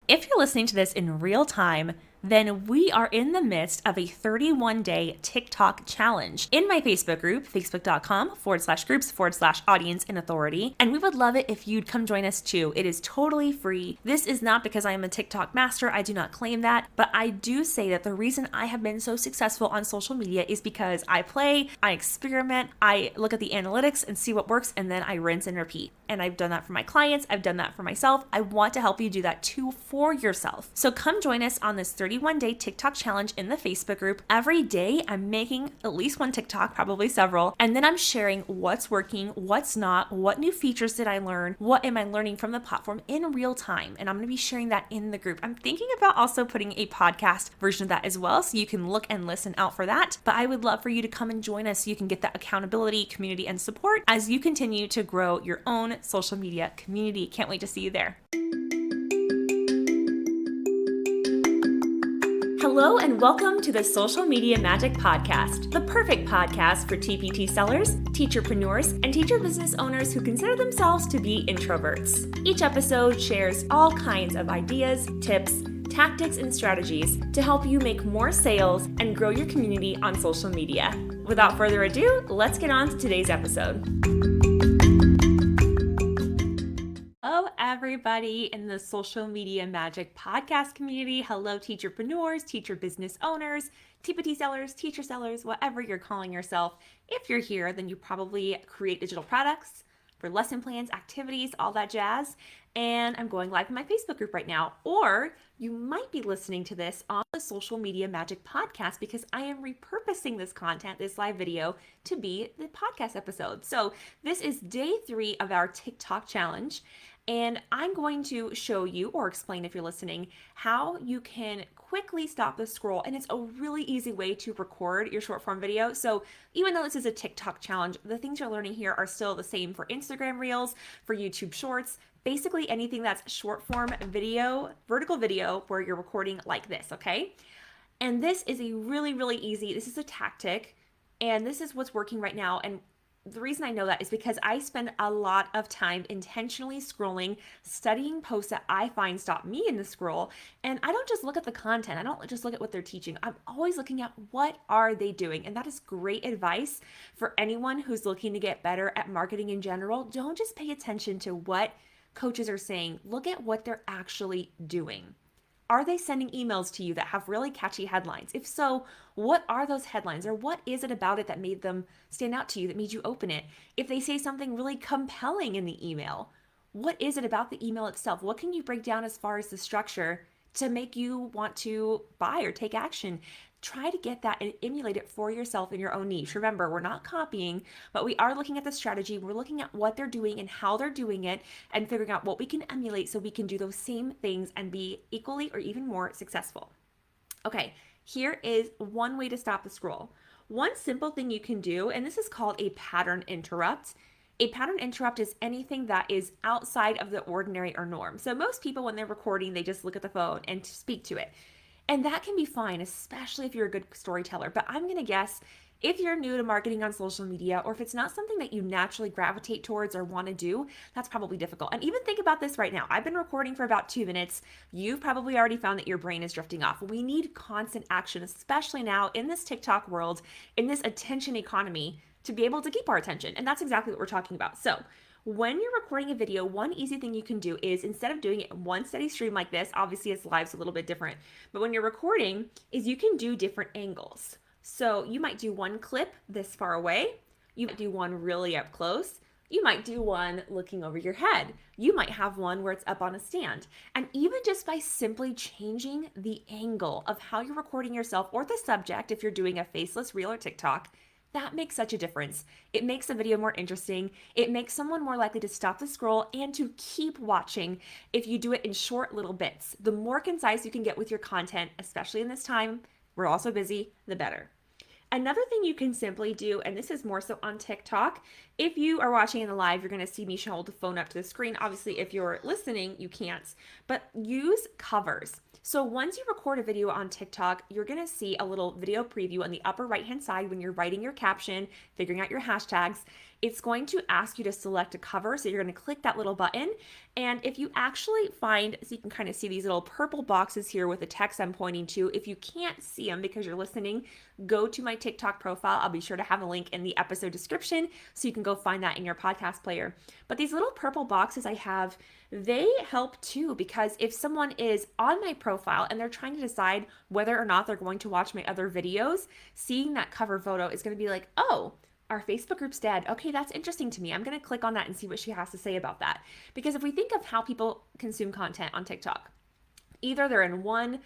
If you're listening to this in real time, then we are in the midst of a 31-day TikTok challenge in my Facebook group, facebook.com/groups/audience and authority. And we would love it if you'd come join us too. It is totally free. This is not because I am a TikTok master. I do not claim that, but I do say that the reason I have been so successful on social media is because I play, I experiment, I look at the analytics and see what works, and then I rinse and repeat. And I've done that for my clients. I've done that for myself. I want to help you do that too for yourself. So come join us on this 31-day TikTok challenge in the Facebook group. Every day I'm making at least one TikTok, probably several, and then I'm sharing what's working, what's not, what new features did I learn, what am I learning from the platform in real time, and I'm going to be sharing that in the group. I'm thinking about also putting a podcast version of that as well, so you can look and listen out for that. But I would love for you to come and join us so you can get that accountability, community, and support as you continue to grow your own social media community. Can't wait to see you there. Hello and welcome to the Social Media Magic Podcast, the perfect podcast for TPT sellers, teacherpreneurs, and teacher business owners who consider themselves to be introverts. Each episode shares all kinds of ideas, tips, tactics, and strategies to help you make more sales and grow your community on social media. Without further ado, let's get on to today's episode. Hello, everybody in the Social Media Magic Podcast community. Hello, teacherpreneurs, teacher business owners, TPT sellers, teacher sellers, whatever you're calling yourself. If you're here, then you probably create digital products for lesson plans, activities, all that jazz. And I'm going live in my Facebook group right now. Or you might be listening to this on the Social Media Magic Podcast because I am repurposing this content, this live video, to be the podcast episode. So this is day 3 of our TikTok challenge. And I'm going to show you, or explain if you're listening, how you can quickly stop the scroll. And it's a really easy way to record your short form video. So even though this is a TikTok challenge, the things you're learning here are still the same for Instagram Reels, for YouTube Shorts, basically anything that's short form video, vertical video, where you're recording like this, okay? And this is a really easy, this is a tactic, and this is what's working right now. And the reason I know that is because I spend a lot of time intentionally scrolling, studying posts that I find stop me in the scroll. And I don't just look at the content. I don't just look at what they're teaching. I'm always looking at what are they doing. And that is great advice for anyone who's looking to get better at marketing in general. Don't just pay attention to what coaches are saying. Look at what they're actually doing. Are they sending emails to you that have really catchy headlines? If so, what are those headlines, or what is it about it that made them stand out to you, that made you open it? If they say something really compelling in the email, what is it about the email itself? What can you break down as far as the structure to make you want to buy or take action? Try to get that and emulate it for yourself in your own niche. Remember, we're not copying, but we are looking at the strategy. We're looking at what they're doing and how they're doing it and figuring out what we can emulate so we can do those same things and be equally or even more successful. Okay, here is one way to stop the scroll. One simple thing you can do, and this is called a pattern interrupt. A pattern interrupt is anything that is outside of the ordinary or norm. So most people, when they're recording, they just look at the phone and speak to it. And that can be fine, especially if you're a good storyteller. But I'm going to guess if you're new to marketing on social media, or if it's not something that you naturally gravitate towards or want to do, that's probably difficult. And even think about this right now. I've been recording for about 2 minutes. You've probably already found that your brain is drifting off. We need constant action, especially now in this TikTok world, in this attention economy, to be able to keep our attention. And that's exactly what we're talking about. So when you're recording a video, one easy thing you can do is, instead of doing it in one steady stream like this, obviously it's live's a little bit different, but when you're recording, is you can do different angles. So you might do one clip this far away, you might do one really up close, you might do one looking over your head, you might have one where it's up on a stand. And even just by simply changing the angle of how you're recording yourself, or the subject, if you're doing a faceless reel or TikTok, that makes such a difference. It makes the video more interesting. It makes someone more likely to stop the scroll and to keep watching if you do it in short little bits. The more concise you can get with your content, especially in this time, we're also busy, the better. Another thing you can simply do, and this is more so on TikTok, If you are watching in the live, you're going to see me hold the phone up to the screen. Obviously, if you're listening, you can't. But use covers. So once you record a video on TikTok, you're going to see a little video preview on the upper right-hand side when you're writing your caption, figuring out your hashtags. It's going to ask you to select a cover. So you're going to click that little button. And if you actually find, so you can kind of see these little purple boxes here with the text I'm pointing to. If you can't see them because you're listening, go to my TikTok profile. I'll be sure to have a link in the episode description so you can go find that in your podcast player. But these little purple boxes I have, they help too, because if someone is on my profile and they're trying to decide whether or not they're going to watch my other videos, seeing that cover photo is going to be like, oh, our Facebook group's dead. Okay, that's interesting to me. I'm going to click on that and see what she has to say about that. Because if we think of how people consume content on TikTok, either they're in one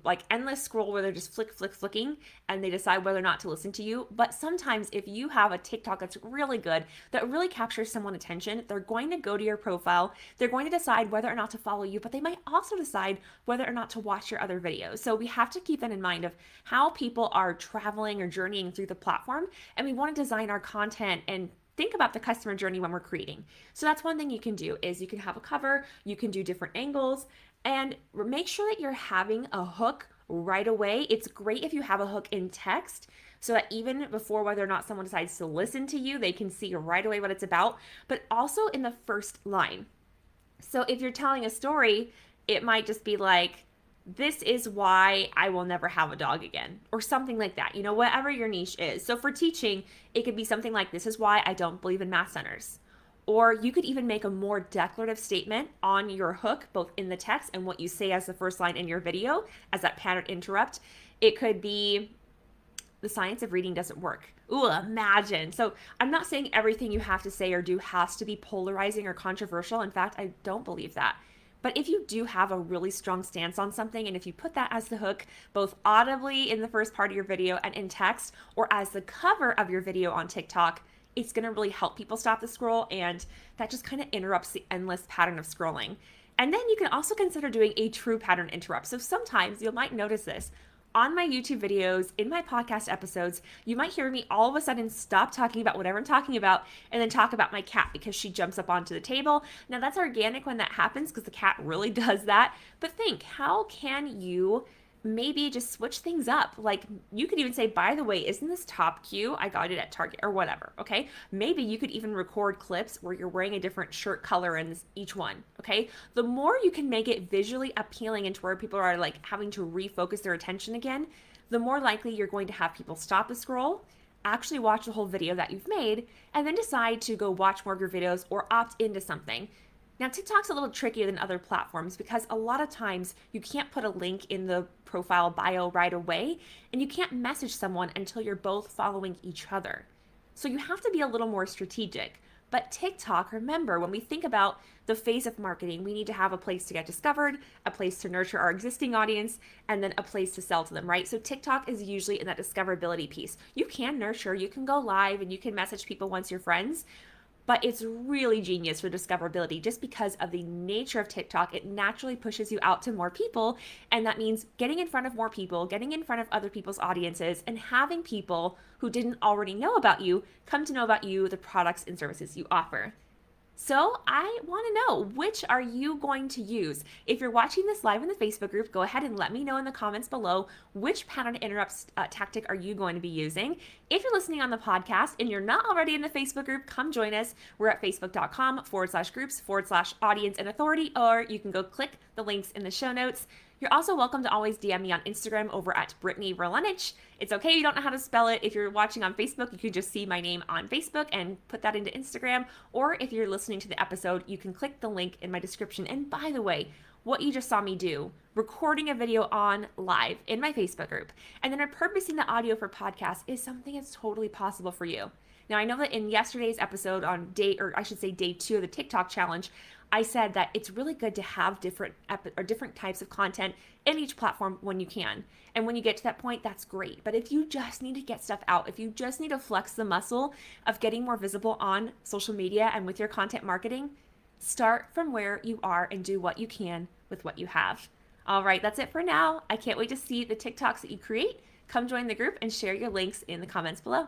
like endless scroll where they're just flicking and they decide whether or not to listen to you. But sometimes if you have a TikTok that's really good, that really captures someone's attention, they're going to go to your profile, they're going to decide whether or not to follow you, but they might also decide whether or not to watch your other videos. So we have to keep that in mind of how people are traveling or journeying through the platform, and we want to design our content and think about the customer journey when we're creating. So that's one thing you can do is you can have a cover, you can do different angles, and make sure that you're having a hook right away. It's great if you have a hook in text so that even before whether or not someone decides to listen to you, they can see right away what it's about, but also in the first line. So if you're telling a story, it might just be like, this is why I will never have a dog again, or something like that, whatever your niche is. So for teaching, it could be something like, this is why I don't believe in math centers. Or you could even make a more declarative statement on your hook, both in the text and what you say as the first line in your video, as that pattern interrupt. It could be, the science of reading doesn't work. Ooh, imagine. So I'm not saying everything you have to say or do has to be polarizing or controversial. In fact, I don't believe that. But if you do have a really strong stance on something, and if you put that as the hook, both audibly in the first part of your video and in text, or as the cover of your video on TikTok, it's going to really help people stop the scroll, and that just kind of interrupts the endless pattern of scrolling. And then you can also consider doing a true pattern interrupt. So sometimes you might notice this. On my YouTube videos, in my podcast episodes, you might hear me all of a sudden stop talking about whatever I'm talking about and then talk about my cat because she jumps up onto the table. Now that's organic when that happens because the cat really does that. But think, how can you maybe just switch things up? Like you could even say, by the way, isn't this top cute? I got it at Target or whatever. Okay. Maybe you could even record clips where you're wearing a different shirt color in each one. Okay. The more you can make it visually appealing and to where people are like having to refocus their attention again, the more likely you're going to have people stop the scroll, actually watch the whole video that you've made, and then decide to go watch more of your videos or opt into something. Now, TikTok's a little trickier than other platforms because a lot of times you can't put a link in the profile bio right away, and you can't message someone until you're both following each other. So you have to be a little more strategic. But TikTok, remember, when we think about the phase of marketing, we need to have a place to get discovered, a place to nurture our existing audience, and then a place to sell to them, right? So TikTok is usually in that discoverability piece. You can nurture, you can go live, and you can message people once you're friends, but it's really genius for discoverability just because of the nature of TikTok. It naturally pushes you out to more people, and that means getting in front of more people, getting in front of other people's audiences, and having people who didn't already know about you come to know about you, the products and services you offer. So I want to know, which are you going to use? If you're watching this live in the Facebook group, go ahead and let me know in the comments below, which pattern interrupts tactic are you going to be using? If you're listening on the podcast and you're not already in the Facebook group, come join us. We're at facebook.com/groups/audience and authority, or you can go click the links in the show notes. You're also welcome to always DM me on Instagram over at Brittany Verlenich. It's okay if you don't know how to spell it. If you're watching on Facebook, you can just see my name on Facebook and put that into Instagram. Or if you're listening to the episode, you can click the link in my description. And by the way, what you just saw me do, recording a video on live in my Facebook group, and then repurposing the audio for podcast is something that's totally possible for you. Now, I know that in yesterday's episode on day 2 of the TikTok challenge, I said that it's really good to have different types of content in each platform when you can. And when you get to that point, that's great. But if you just need to get stuff out, if you just need to flex the muscle of getting more visible on social media and with your content marketing, start from where you are and do what you can with what you have. All right, that's it for now. I can't wait to see the TikToks that you create. Come join the group and share your links in the comments below.